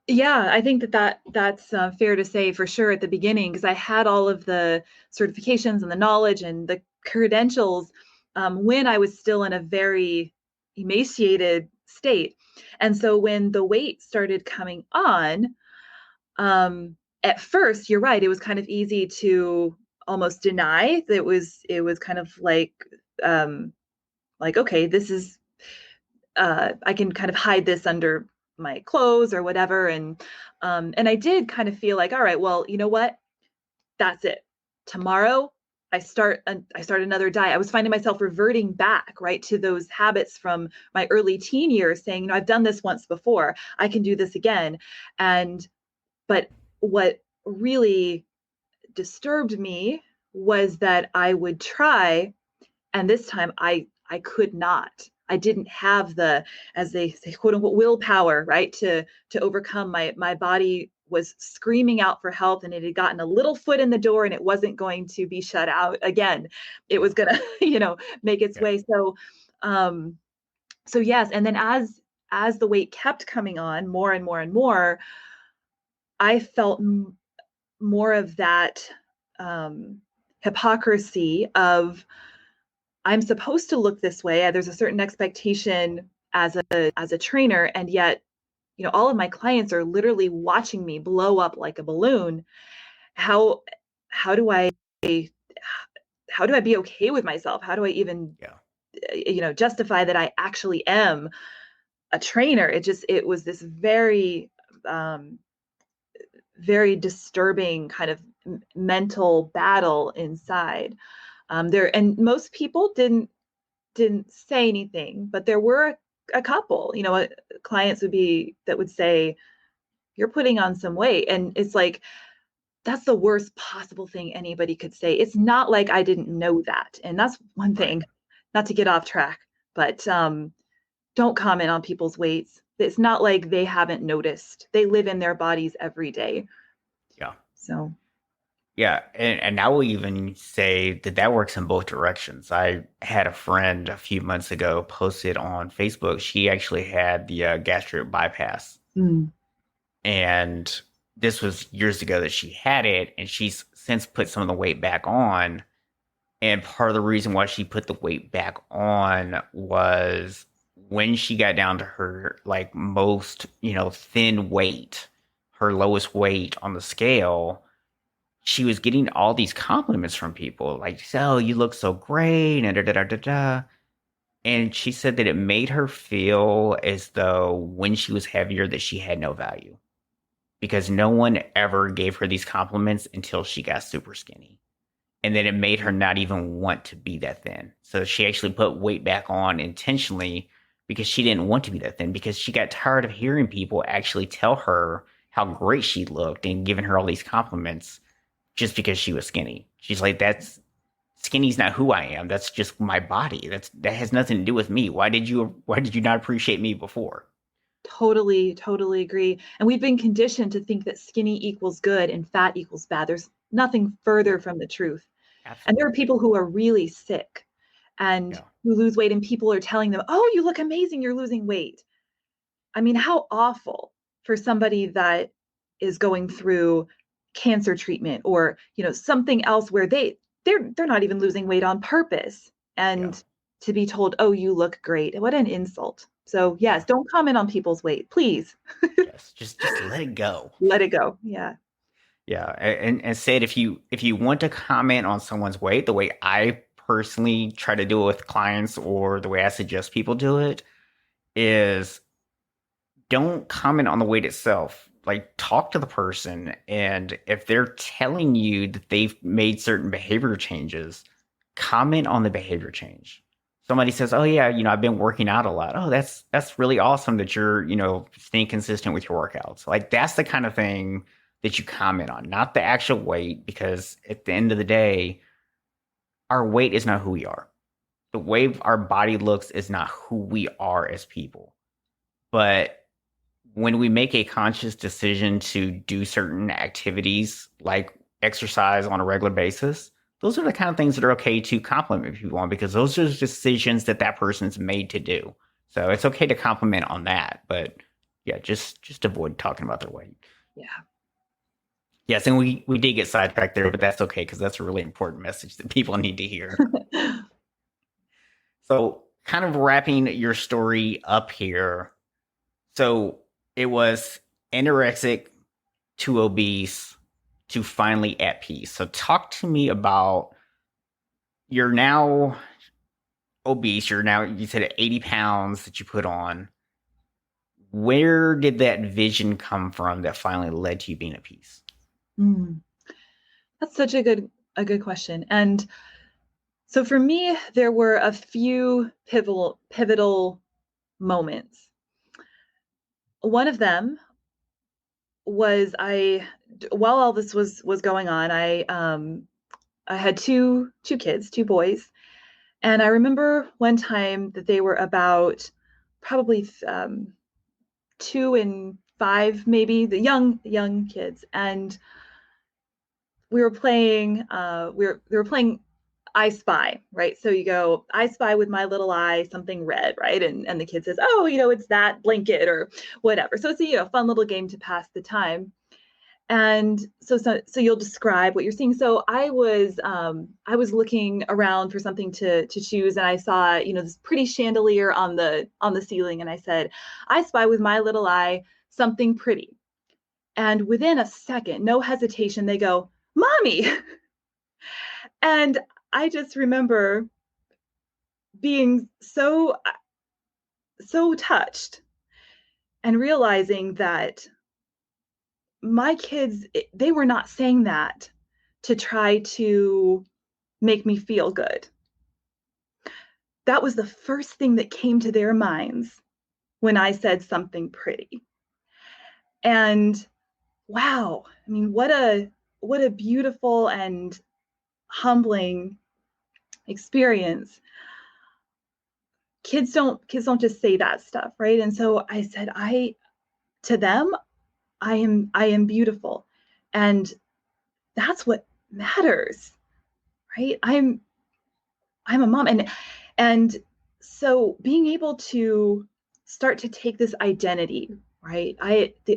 Yeah, I think that's fair to say for sure at the beginning, because I had all of the certifications and the knowledge and the credentials when I was still in a very emaciated state. And so when the weight started coming on, at first, you're right, it was kind of easy to almost deny that it was kind of like, okay, this is I can kind of hide this under my clothes or whatever. And I did kind of feel like, all right, well, you know what? That's it. Tomorrow I start another diet. I was finding myself reverting back, right, to those habits from my early teen years, saying, I've done this once before. I can do this again. And but what really disturbed me was that I would try, and this time I could not. I didn't have the, as they say, quote unquote, willpower, right, to overcome. My body was screaming out for help, and it had gotten a little foot in the door, and it wasn't going to be shut out again. It was gonna, make its Yeah. way. Um, so yes, and then as the weight kept coming on more and more and more, I felt more of that hypocrisy of, I'm supposed to look this way. There's a certain expectation as a trainer, and yet, all of my clients are literally watching me blow up like a balloon. How how do I how do I be okay with myself? How do I even Yeah. justify that I actually am a trainer? It was this very um, very disturbing kind of mental battle inside. There, and most people didn't say anything, but there were a couple, clients would say, you're putting on some weight. And it's like, that's the worst possible thing anybody could say. It's not like I didn't know that. And that's one Right. thing, not to get off track, but don't comment on people's weights. It's not like they haven't noticed. They live in their bodies every day. Yeah. So, Yeah, and I will even say that that works in both directions. I had a friend a few months ago posted on Facebook. She actually had the gastric bypass, mm, and this was years ago that she had it, and she's since put some of the weight back on. And part of the reason why she put the weight back on was when she got down to her like most, thin weight, her lowest weight on the scale, she was getting all these compliments from people like, "Oh, you look so great," and da da da da da. And she said that it made her feel as though when she was heavier that she had no value because no one ever gave her these compliments until she got super skinny. And then it made her not even want to be that thin. So she actually put weight back on intentionally because she didn't want to be that thin because she got tired of hearing people actually tell her how great she looked and giving her all these compliments just because she was skinny. She's like, that's skinny's not who I am. That's just my body. That has nothing to do with me. Why did you not appreciate me before? totally, totally agree. And we've been conditioned to think that skinny equals good and fat equals bad. There's nothing Yeah, further from the truth. And there are absolutely. people who are really sick and Yeah. who lose weight, and people are telling them, "Oh, you look amazing, you're losing weight." I mean, how awful for somebody that is going through cancer treatment or, something else where they're not even losing weight on purpose. Yeah. And to be told, oh, you look great. What an insult. So yes, Yeah. don't comment on people's weight, please. Yes. Just let it go. Let it go. Yeah. Yeah. And said if you want to comment on someone's weight, the way I personally try to do it with clients or the way I suggest people do it is don't comment on the weight itself. Like talk to the person, and if they're telling you that they've made certain behavior changes, comment on the behavior change. Somebody says, "Oh yeah, I've been working out a lot." Oh, that's really awesome that you're, staying consistent with your workouts. Like that's the kind of thing that you comment on, not the actual weight, because at the end of the day, our weight is not who we are. The way our body looks is not who we are as people. But when we make a conscious decision to do certain activities like exercise on a regular basis, those are the kind of things that are okay to compliment people on, because those are decisions that that person's made to do. So it's okay to compliment on that, but yeah, just avoid talking about their weight. Yeah. Yes, and we did get sidetracked there, but that's okay because that's a really important message that people need to hear. So, kind of wrapping your story up here. So, it was anorexic to obese to finally at peace. So, talk to me about, you're now obese. You said 80 pounds that you put on. Where did that vision come from that finally led to you being at peace? Mm, that's such a good question. And so for me, there were a few pivotal moments. One of them was while all this was going on, I had two kids, two boys, and I remember one time that they were about probably 2 and 5, maybe, the young kids, and we were playing. They were playing I Spy, right? So you go, I spy with my little eye something red, right? And the kid says, oh, it's that blanket or whatever. So it's a fun little game to pass the time. And so you'll describe what you're seeing. So I was looking around for something to choose, and I saw this pretty chandelier on the ceiling, and I said, I spy with my little eye something pretty. And within a second, no hesitation, they go, Mommy. And I just remember being so touched and realizing that my kids, they were not saying that to try to make me feel good. That was the first thing that came to their minds when I said something pretty. And wow, I mean, what a beautiful and humbling experience. Kids don't just say that stuff, right? And so I said, to them, I am beautiful. And that's what matters, right? I'm a mom. And so being able to start to take this identity, right?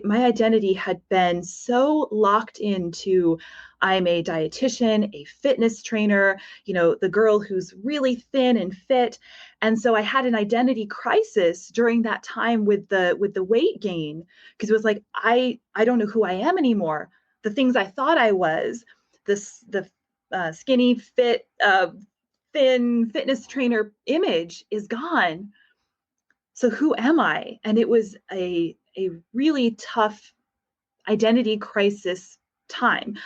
My identity had been so locked into, I'm a dietitian, a fitness trainer, the girl who's really thin and fit. And so I had an identity crisis during that time with the weight gain, because it was like, I don't know who I am anymore. The things I thought I was, the skinny, fit, thin fitness trainer image is gone. So who am I? And it was a really tough identity crisis time.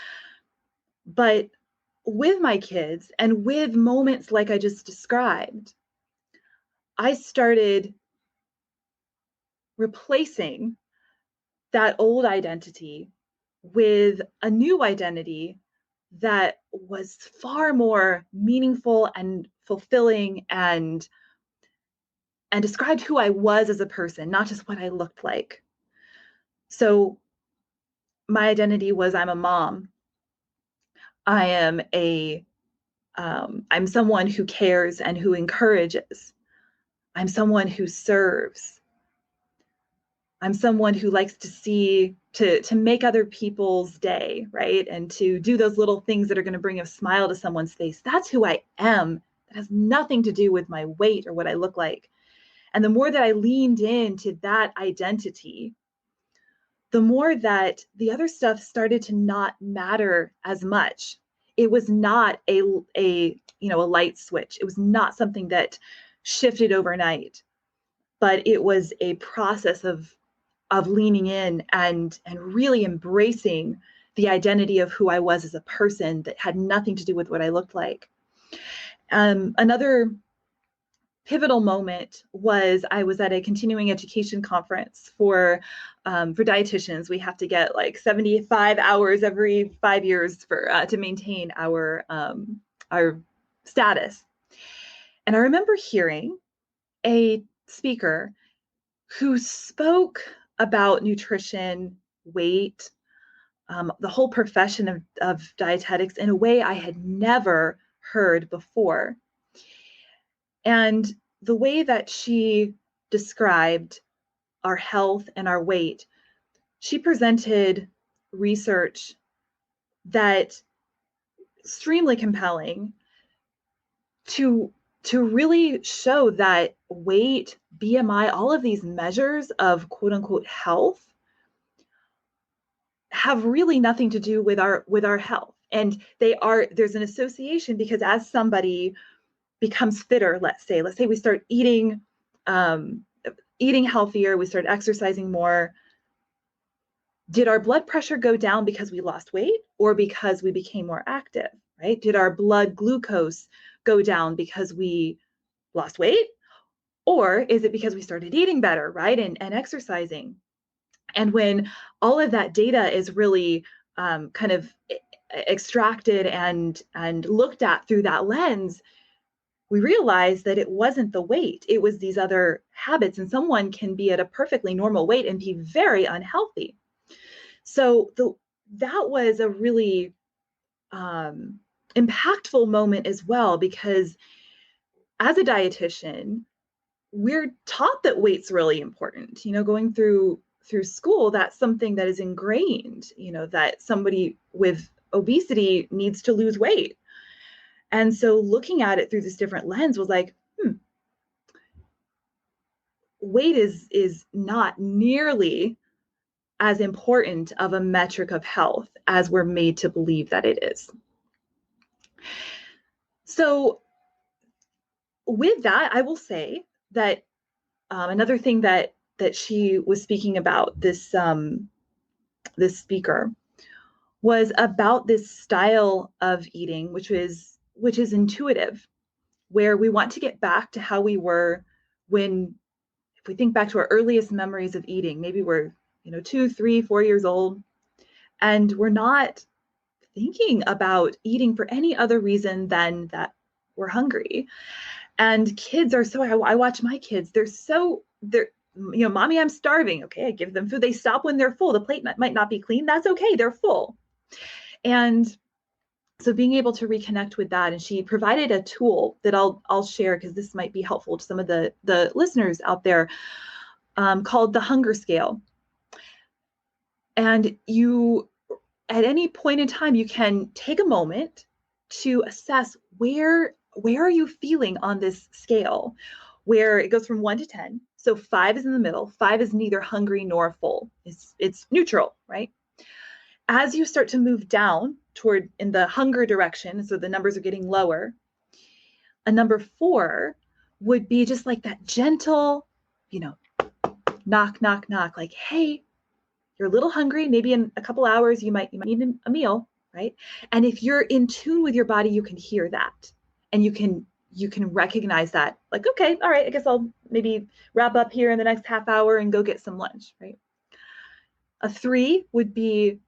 But with my kids and with moments like I just described, I started replacing that old identity with a new identity that was far more meaningful and fulfilling and described who I was as a person, not just what I looked like. So my identity was, I'm a mom. I am I'm someone who cares and who encourages. I'm someone who serves. I'm someone who likes to make other people's day, right? And to do those little things that are going to bring a smile to someone's face. That's who I am. That has nothing to do with my weight or what I look like. And the more that I leaned into that identity, the more that the other stuff started to not matter as much. It was not a light switch. It was not something that shifted overnight, but it was a process of leaning in and really embracing the identity of who I was as a person that had nothing to do with what I looked like. Another pivotal moment was I was at a continuing education conference for dietitians. We have to get like 75 hours every 5 years to maintain our status. And I remember hearing a speaker who spoke about nutrition, weight, the whole profession of dietetics in a way I had never heard before. And the way that she described our health and our weight, she presented research that extremely compelling to really show that weight, BMI, all of these measures of quote unquote health have really nothing to do with our health. And there's an association, because as somebody becomes fitter, let's say we start eating healthier, we start exercising more. Did our blood pressure go down because we lost weight or because we became more active, right? Did our blood glucose go down because we lost weight? Or is it because we started eating better, right? And exercising. And when all of that data is really kind of extracted and looked at through that lens, we realize that it wasn't the weight, it was these other habits. And someone can be at a perfectly normal weight and be very unhealthy. So that was a really impactful moment as well, because as a dietitian, we're taught that weight's really important. Going through school, that's something that is ingrained, that somebody with obesity needs to lose weight. And so looking at it through this different lens was like, weight is not nearly as important of a metric of health as we're made to believe that it is. So with that, I will say that another thing that she was speaking about, this speaker, was about this style of eating, which is intuitive, where we want to get back to how we were if we think back to our earliest memories of eating, maybe we're 2, 3, 4 years old, and we're not thinking about eating for any other reason than that we're hungry. And kids are I watch my kids, they're mommy, I'm starving. Okay, I give them food. They stop when they're full. The plate might not be clean. That's okay. They're full. And so being able to reconnect with that, and she provided a tool that I'll share because this might be helpful to some of the listeners out there, called the hunger scale. And you, at any point in time, you can take a moment to assess where are you feeling on this scale, where it goes from 1 to 10. So 5 is in the middle. 5 is neither hungry nor full. It's neutral, right? As you start to move down toward in the hunger direction, so the numbers are getting lower, a number 4 would be just like that gentle, knock, knock, knock, like, hey, you're a little hungry. Maybe in a couple hours, you might need a meal, right? And if you're in tune with your body, you can hear that, and you can recognize that, like, okay, all right, I guess I'll maybe wrap up here in the next half hour and go get some lunch, right? A 3 would be,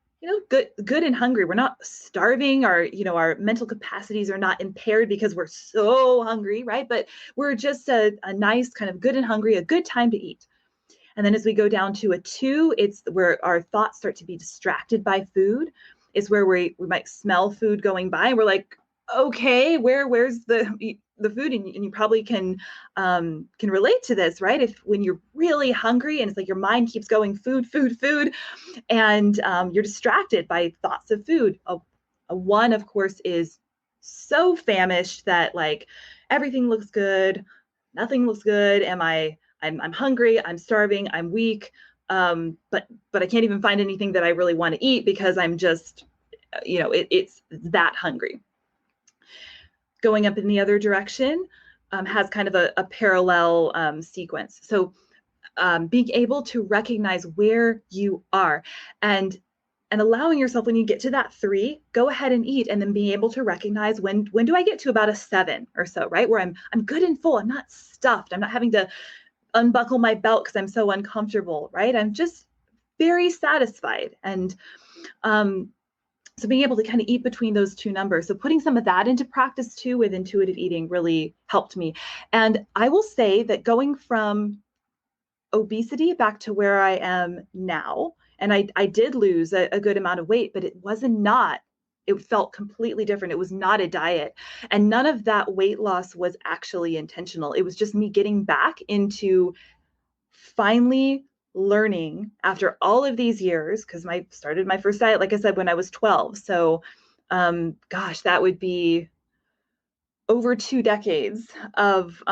good and hungry. We're not starving. Our mental capacities are not impaired because we're so hungry, right? But we're just a nice kind of good and hungry, a good time to eat. And then as we go down to a 2, it's where our thoughts start to be distracted by food. It's where we might smell food going by and we're like, okay, where's the the food, and you probably can relate to this, right? If when you're really hungry and it's like your mind keeps going food, food, food, and you're distracted by thoughts of food. One, of course, is so famished that like everything looks good, nothing looks good. I'm hungry, I'm starving, I'm weak, but I can't even find anything that I really want to eat because I'm just, it's that hungry. Going up in the other direction has kind of a parallel sequence. So being able to recognize where you are and allowing yourself, when you get to that 3, go ahead and eat, and then being able to recognize when do I get to about a 7 or so, right? Where I'm good and full. I'm not stuffed. I'm not having to unbuckle my belt because I'm so uncomfortable, right? I'm just very satisfied. And so being able to kind of eat between those 2 numbers. So putting some of that into practice too with intuitive eating really helped me. And I will say that going from obesity back to where I am now, and I did lose a good amount of weight, but it felt completely different. It was not a diet. And none of that weight loss was actually intentional. It was just me getting back into finally learning after all of these years, because I started my first diet, like I said, when I was 12. So, that would be over 2 decades of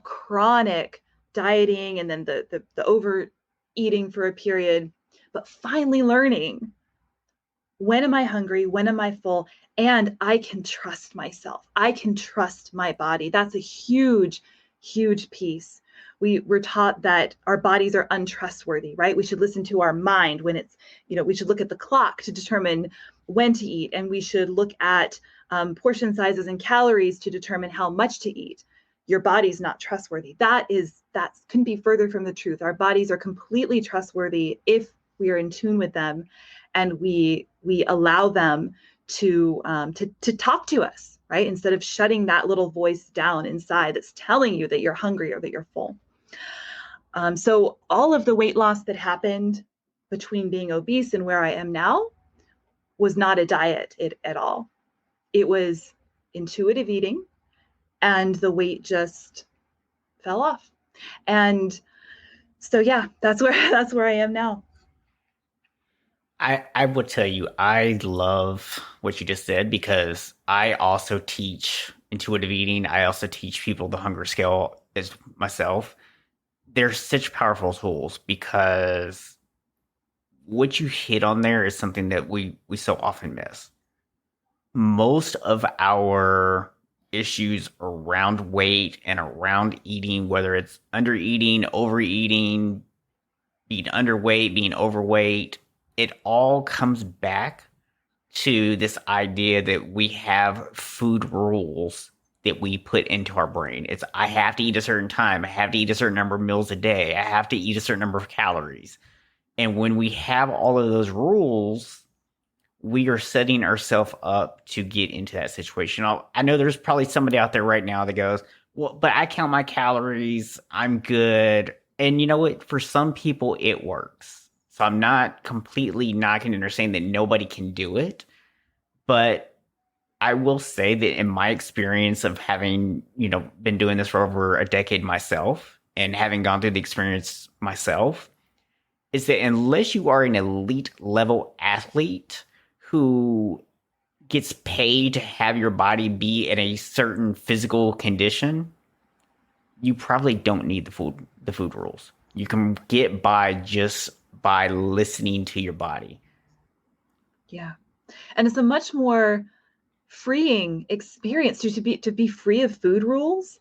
chronic dieting, and then the overeating for a period, but finally learning, when am I hungry? When am I full? And I can trust myself. I can trust my body. That's a huge, huge piece. We're taught that our bodies are untrustworthy, right? We should listen to our mind when it's, we should look at the clock to determine when to eat. And we should look at portion sizes and calories to determine how much to eat. Your body's not trustworthy. That couldn't be further from the truth. Our bodies are completely trustworthy if we are in tune with them, and we allow them to talk to us, right? Instead of shutting that little voice down inside that's telling you that you're hungry or that you're full. So all of the weight loss that happened between being obese and where I am now was not a diet at all. It was intuitive eating, and the weight just fell off. And so, yeah, that's where I am now. I will tell you, I love what you just said, because I also teach intuitive eating. I also teach people the hunger scale as myself. They're such powerful tools, because what you hit on there is something that we so often miss. Most of our issues around weight and around eating, whether it's under eating, overeating, being underweight, being overweight, it all comes back to this idea that we have food rules that we put into our brain. It's, I have to eat a certain time. I have to eat a certain number of meals a day. I have to eat a certain number of calories. And when we have all of those rules, we are setting ourselves up to get into that situation. I know there's probably somebody out there right now that goes, well, but I count my calories. I'm good. And you know what? For some people, it works. So I'm not completely knocking and saying that nobody can do it. But I will say that in my experience of having, been doing this for over a decade myself, and having gone through the experience myself, is that unless you are an elite level athlete who gets paid to have your body be in a certain physical condition, you probably don't need the food rules. You can get by just by listening to your body. Yeah. And it's a much more freeing experience to be free of food rules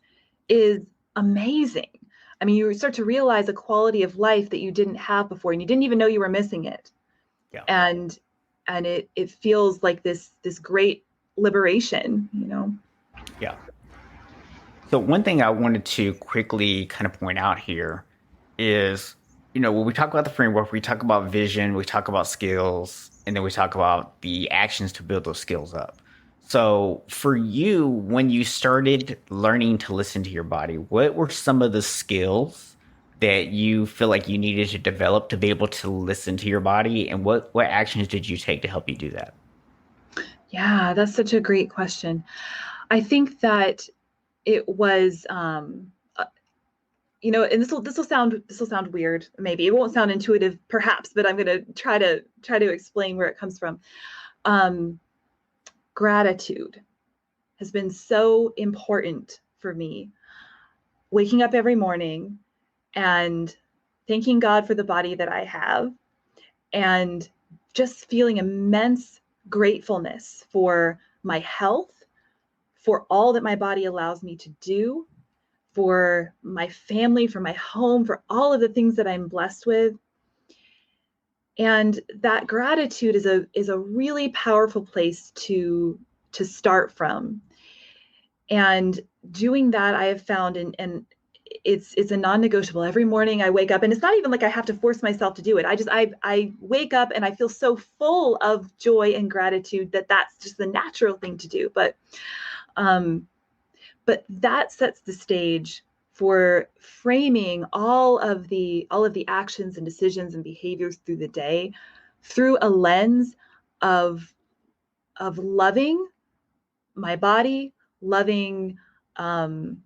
is amazing. I mean, you start to realize a quality of life that you didn't have before, and you didn't even know you were missing it. Yeah. And it feels like this great liberation, Yeah. So one thing I wanted to quickly kind of point out here is, when we talk about the framework, we talk about vision, we talk about skills, and then we talk about the actions to build those skills up. So for you, when you started learning to listen to your body, what were some of the skills that you feel like you needed to develop to be able to listen to your body? And what actions did you take to help you do that? Yeah, that's such a great question. I think that it was, and this will sound weird. Maybe it won't sound intuitive, perhaps, but I'm going to try to explain where it comes from. Um, Gratitude has been so important for me. Waking up every morning and thanking God for the body that I have, and just feeling immense gratefulness for my health, for all that my body allows me to do, for my family, for my home, for all of the things that I'm blessed with. And that gratitude is a really powerful place to start from. And doing that, I have found, and it's a non-negotiable. Every morning I wake up, and it's not even like I have to force myself to do it. I wake up and I feel so full of joy and gratitude that that's just the natural thing to do. Um, but that sets the stage for framing all of the actions and decisions and behaviors through the day through a lens of loving my body, loving um,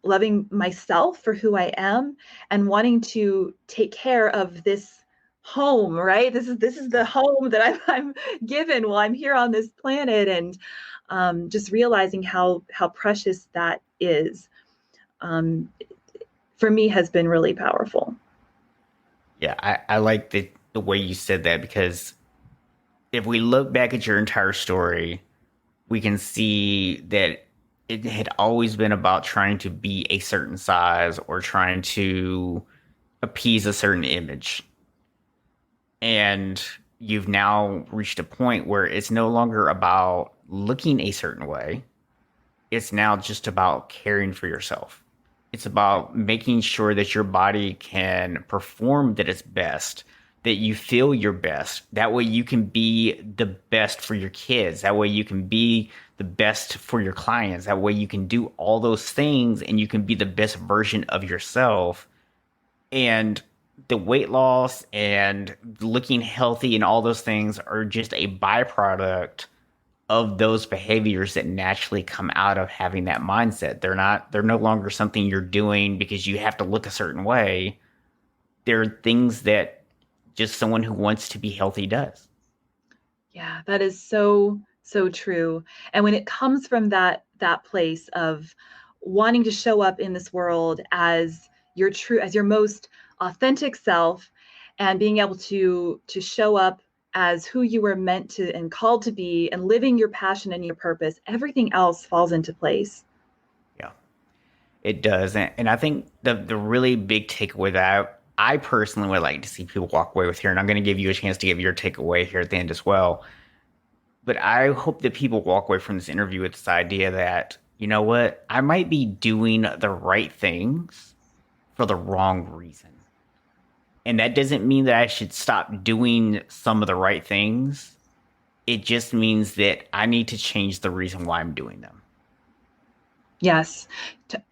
loving myself for who I am, and wanting to take care of this home. Right, this is the home that I'm given while I'm here on this planet, and just realizing how precious that is, um, for me, has been really powerful. Yeah, I like the way you said that, because if we look back at your entire story, we can see that it had always been about trying to be a certain size or trying to appease a certain image. And you've now reached a point where it's no longer about looking a certain way. It's now just about caring for yourself. It's about making sure that your body can perform at its best, that you feel your best. That way you can be the best for your kids. That way you can be the best for your clients. That way you can do all those things and you can be the best version of yourself. And the weight loss and looking healthy and all those things are just a byproduct of those behaviors that naturally come out of having that mindset. They're no longer something you're doing because you have to look a certain way. They're things that just someone who wants to be healthy does. Yeah, that is so true. And when it comes from that place of wanting to show up in this world as your most authentic self, and being able to show up as who you were meant to and called to be, and living your passion and your purpose, everything else falls into place. Yeah, it does. And I think the really big takeaway that I personally would like to see people walk away with here, and I'm going to give you a chance to give your takeaway here at the end as well. But I hope that people walk away from this interview with this idea that, you know what, I might be doing the right things for the wrong reason. And that doesn't mean that I should stop doing some of the right things. It just means that I need to change the reason why I'm doing them. Yes,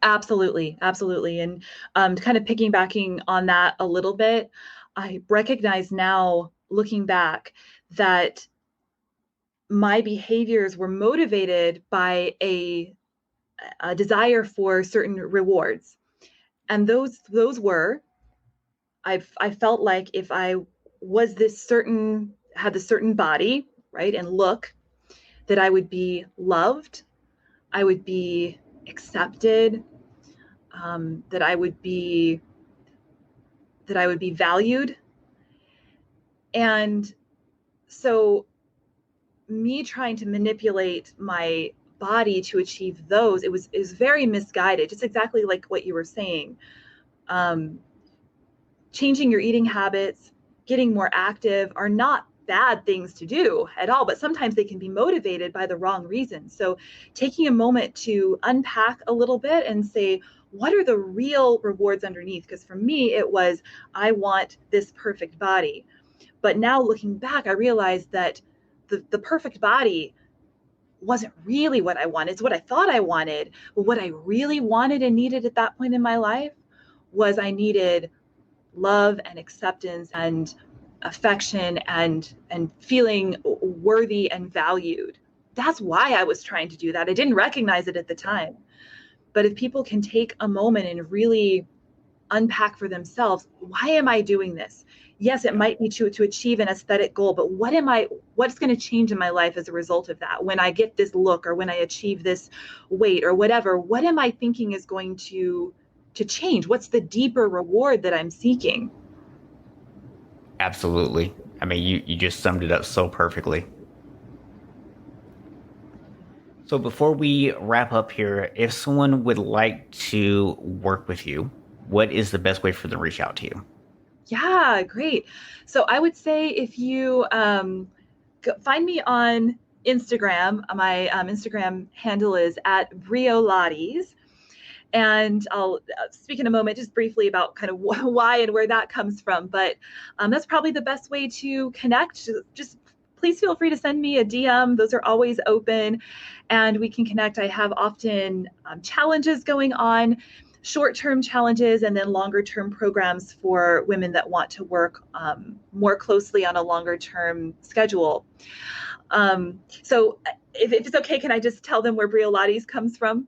absolutely, absolutely. And kind of piggybacking on that a little bit, I recognize now, looking back, that my behaviors were motivated by a desire for certain rewards. And those were, I felt like if I was this certain, had the certain body, right, and look, that I would be loved, I would be accepted, that I would be valued. And so, me trying to manipulate my body to achieve those, it was very misguided, just exactly like what you were saying. um, Changing your eating habits, getting more active, are not bad things to do at all, but sometimes they can be motivated by the wrong reasons. So taking a moment to unpack a little bit and say, what are the real rewards underneath? Because for me, it was, I want this perfect body. But now looking back, I realized that the perfect body wasn't really what I wanted. It's what I thought I wanted. But what I really wanted and needed at that point in my life was, I needed love and acceptance and affection and feeling worthy and valued. that's why I was trying to do that. I didn't recognize it at the time. But if people can take a moment and really unpack for themselves, why am I doing this? Yes, it might be to achieve an aesthetic goal, but what's going to change in my life as a result of that? When I get this look, or when I achieve this weight, or whatever, what am I thinking is going to change? What's the deeper reward that I'm seeking? Absolutely. I mean, you just summed it up so perfectly. So before we wrap up here, if someone would like to work with you, what is the best way for them to reach out to you? Yeah, great. So I would say if you find me on Instagram, my Instagram handle is at Briolates. And I'll speak in a moment just briefly about kind of why and where that comes from. But that's probably the best way to connect. Just please feel free to send me a DM. Those are always open and we can connect. I have often challenges going on, short-term challenges, and then longer-term programs for women that want to work more closely on a longer-term schedule. So if it's okay, can I just tell them where Briolates comes from?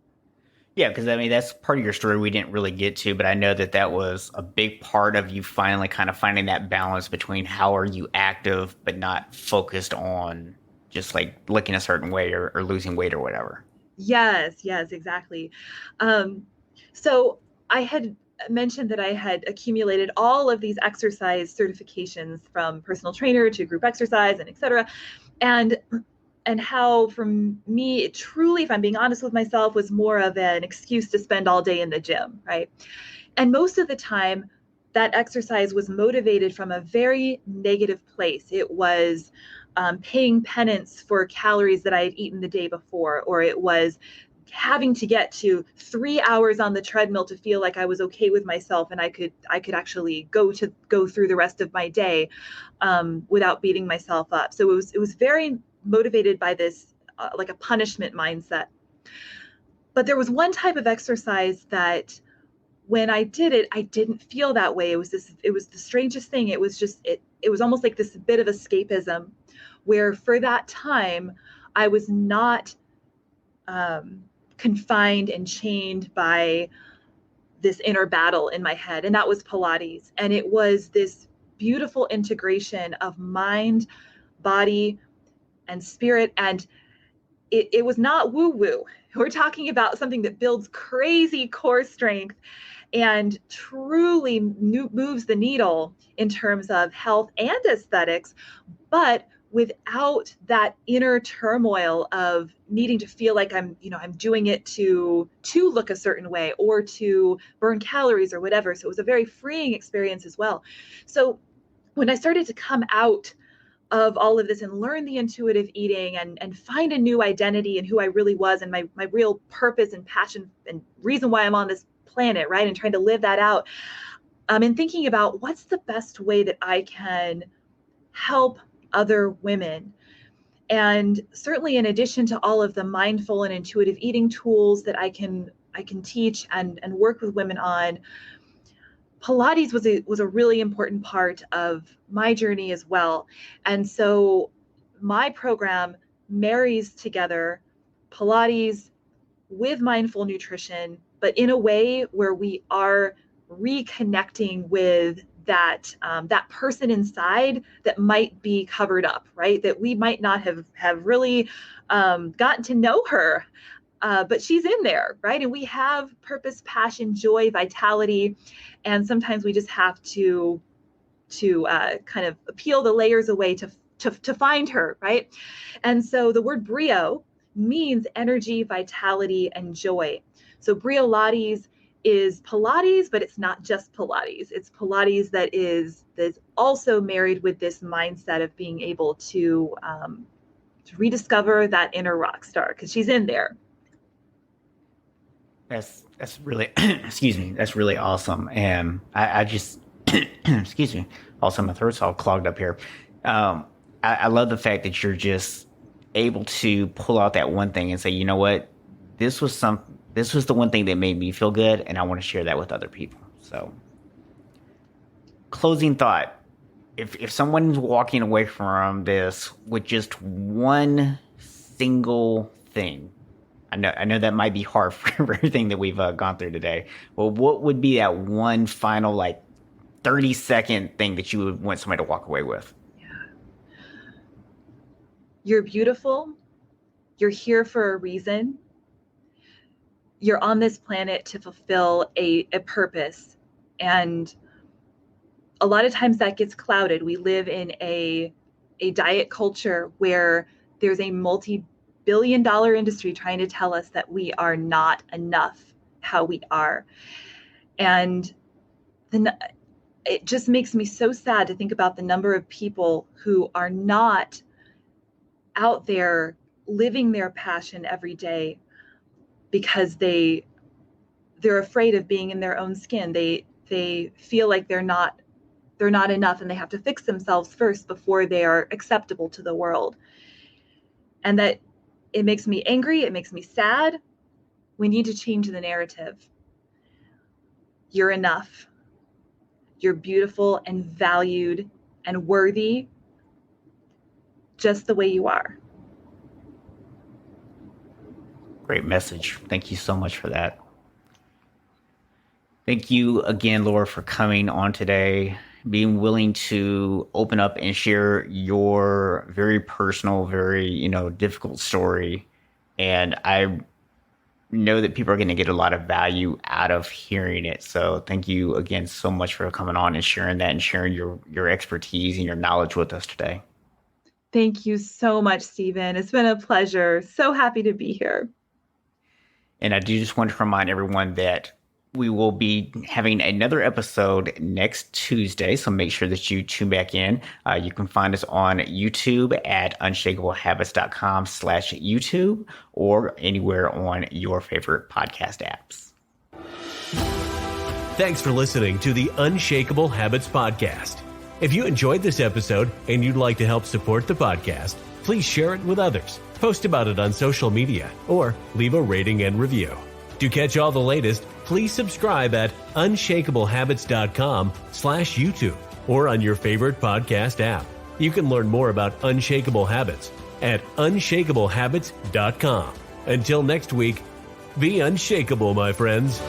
Yeah, because I mean, that's part of your story we didn't really get to, but I know that that was a big part of you finally kind of finding that balance between how are you active, but not focused on just like looking a certain way or losing weight or whatever. Yes, exactly. Um, so I had mentioned that I had accumulated all of these exercise certifications from personal trainer to group exercise and et cetera. And how from me, it truly, if I'm being honest with myself, was more of an excuse to spend all day in the gym, right? And most of the time, that exercise was motivated from a very negative place. It was paying penance for calories that I had eaten the day before, or it was having to get to 3 hours on the treadmill to feel like I was okay with myself and I could actually go through the rest of my day without beating myself up. So it was very motivated by this like a punishment mindset. But there was one type of exercise that when I did it, I didn't feel that way. It was the strangest thing. It was just, it was almost like this bit of escapism where for that time, I was not confined and chained by this inner battle in my head. And that was Pilates. And it was this beautiful integration of mind, body, and spirit. And it was not woo woo. We're talking about something that builds crazy core strength and truly moves the needle in terms of health and aesthetics, but without that inner turmoil of needing to feel like I'm doing it to look a certain way or to burn calories or whatever. So it was a very freeing experience as well. So when I started to come out of all of this and learn the intuitive eating and find a new identity and who I really was and my real purpose and passion and reason why I'm on this planet, right? And trying to live that out. And thinking about what's the best way that I can help other women. And certainly in addition to all of the mindful and intuitive eating tools that I can teach and work with women on, Pilates was a really important part of my journey as well. And so my program marries together Pilates with mindful nutrition, but in a way where we are reconnecting with that person inside that might be covered up, right? That we might not have really gotten to know her, but she's in there, right? And we have purpose, passion, joy, vitality, and sometimes we just have to kind of peel the layers away to find her, right? And so the word brio means energy, vitality, and joy. So Briolates is Pilates, but it's not just Pilates. It's Pilates that's also married with this mindset of being able to rediscover that inner rock star because she's in there. That's really excuse me. That's really awesome, and I just excuse me. Also, my throat's all clogged up here. I love the fact that you're just able to pull out that one thing and say, you know what, this was the one thing that made me feel good, and I want to share that with other people. So, closing thought: if someone's walking away from this with just one single thing? I know that might be hard for everything that we've gone through today. Well, what would be that one final 30-second thing that you would want somebody to walk away with? You're beautiful. You're here for a reason. You're on this planet to fulfill a purpose. And a lot of times that gets clouded. We live in a diet culture where there's a multi-billion-dollar industry trying to tell us that we are not enough how we are. And then it just makes me so sad to think about the number of people who are not out there living their passion every day because they're afraid of being in their own skin. They feel like they're not enough, and they have to fix themselves first before they are acceptable to the world. And that it makes me angry, it makes me sad. We need to change the narrative. You're enough. You're beautiful and valued and worthy just the way you are. Great message. Thank you so much for that. Thank you again, Laura, for coming on today, being willing to open up and share your very personal, very, difficult story. And I know that people are going to get a lot of value out of hearing it. So thank you again so much for coming on and sharing that and sharing your expertise and your knowledge with us today. Thank you so much, Stephen. It's been a pleasure. So happy to be here. And I do just want to remind everyone that we will be having another episode next Tuesday, so make sure that you tune back in. You can find us on YouTube at unshakablehabits.com/YouTube or anywhere on your favorite podcast apps. Thanks for listening to the Unshakable Habits Podcast. If you enjoyed this episode and you'd like to help support the podcast, please share it with others, post about it on social media, or leave a rating and review. To catch all the latest, please subscribe at unshakablehabits.com/YouTube or on your favorite podcast app. You can learn more about Unshakable Habits at unshakablehabits.com. Until next week, be unshakable, my friends.